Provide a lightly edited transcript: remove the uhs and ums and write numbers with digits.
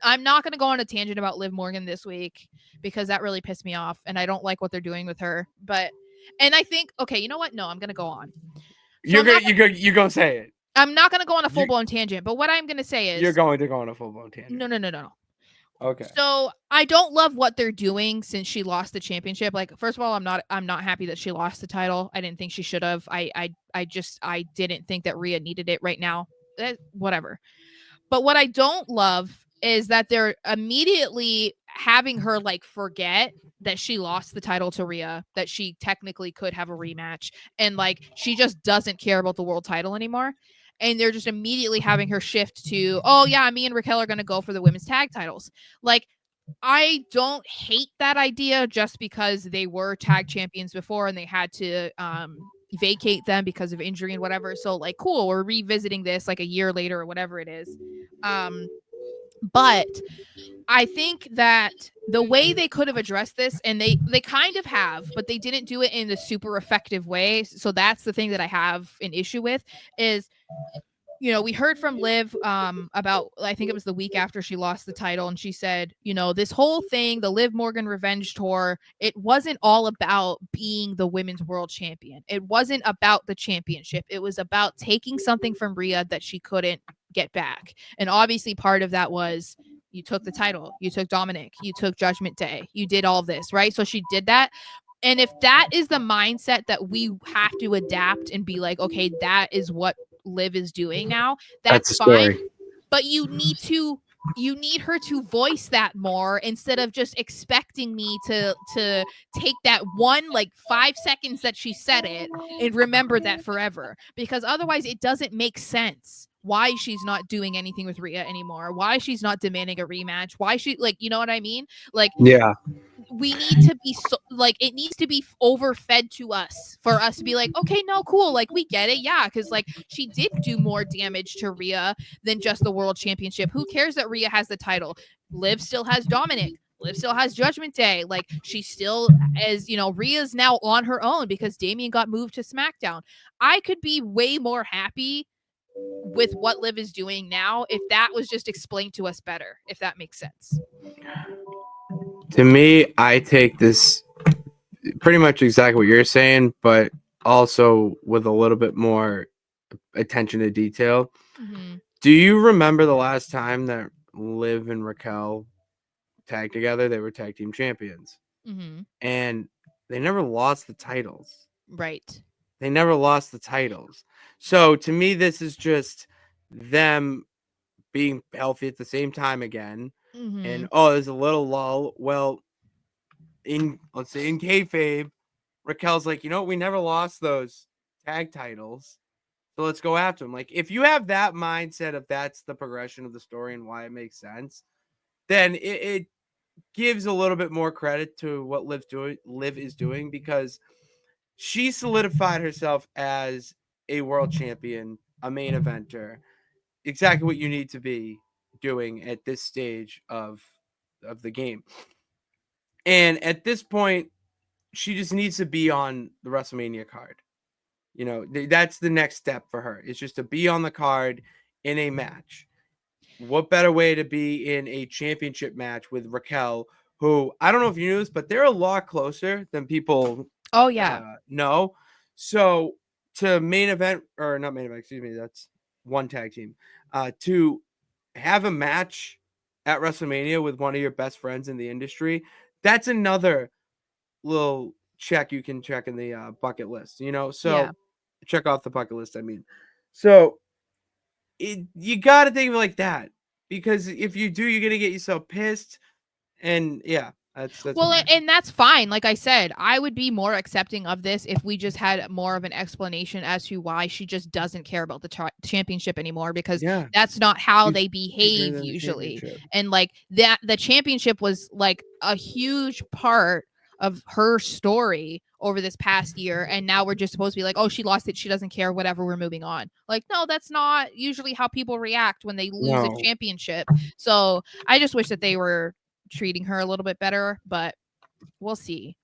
I'm not going to go on a tangent about Liv Morgan this week because that really pissed me off and I don't like what they're doing with her. And I think, okay, you know what? No, I'm going to go on. So You're gonna say it. I'm not going to go on a full blown tangent, but what I'm going to say is you're going to go on a full blown tangent. No. Okay. So I don't love what they're doing since she lost the championship. Like, first of all, I'm not happy that she lost the title. I didn't think she should have. I didn't think that Rhea needed it right now. Whatever. But what I don't love is that they're immediately having her like forget that she lost the title to Rhea, that she technically could have a rematch, and like she just doesn't care about the world title anymore. And they're just immediately having her shift to, oh yeah, me and Raquel are going to go for the women's tag titles. Like, I don't hate that idea just because they were tag champions before and they had to vacate them because of injury and whatever. So like, cool, we're revisiting this like a year later or whatever it is. But I think that the way they could have addressed this, and they kind of have, but they didn't do it in a super effective way. So that's the thing that I have an issue with is, you know, we heard from Liv about, I think it was the week after she lost the title, and she said, you know, this whole thing, the Liv Morgan revenge tour, it wasn't all about being the women's world champion. It wasn't about the championship. It was about taking something from Rhea that she couldn't get back. And obviously part of that was you took the title, you took Dominic, you took Judgment Day, you did all this, right? So she did that. And if that is the mindset that we have to adapt and be like, okay, that is what Liv is doing now, that's fine. But you need her to voice that more instead of just expecting me to take that one like 5 seconds that she said it and remember that forever, because otherwise it doesn't make sense why she's not doing anything with Rhea anymore, why she's not demanding a rematch, why she, like, you know what I mean? Like, yeah, we need to be so, like, it needs to be overfed to us for us to be like, okay, no, cool, like we get it, yeah, because like she did do more damage to Rhea than just the world championship. Who cares that Rhea has the title? Liv still has Dominic. Liv still has Judgment Day. Like, she still is, you know, Rhea's now on her own because Damian got moved to SmackDown. I could be way more happy with what Liv is doing now if that was just explained to us better, if that makes sense. To me, I take this pretty much exactly what you're saying, but also with a little bit more attention to detail. Mm-hmm. Do you remember the last time that Liv and Raquel tagged together? They were tag team champions. Mm-hmm. And they never lost the titles. Right. They never lost the titles. So to me, this is just them being healthy at the same time again. Mm-hmm. And there's a little lull. Well, let's say in kayfabe, Raquel's like, you know what? We never lost those tag titles. So let's go after them. Like, if you have that mindset of that's the progression of the story and why it makes sense, then it gives a little bit more credit to what Liv is doing, because she solidified herself as a world champion, a main eventer, exactly what you need to be doing at this stage of the game. And at this point, she just needs to be on the WrestleMania card. You know, that's the next step for her. It's just to be on the card in a match. What better way to be in a championship match with Raquel, who, I don't know if you knew this, but they're a lot closer than people know. So to main event, or not main event, excuse me, that's one tag team. To have a match at WrestleMania with one of your best friends in the industry, that's another little check you can check in the bucket list, you know? So check off the bucket list, I mean. So you got to think of it like that, because if you do, you're going to get yourself pissed. And yeah, that's well, and that's fine. Like I said, I would be more accepting of this if we just had more of an explanation as to why she just doesn't care about the championship anymore, because that's not how they behave usually. And like that, the championship was like a huge part of her story over this past year, and now we're just supposed to be like, oh, she lost it, she doesn't care, whatever, we're moving on. Like, no, that's not usually how people react when they lose a championship. So I just wish that they were treating her a little bit better, but we'll see.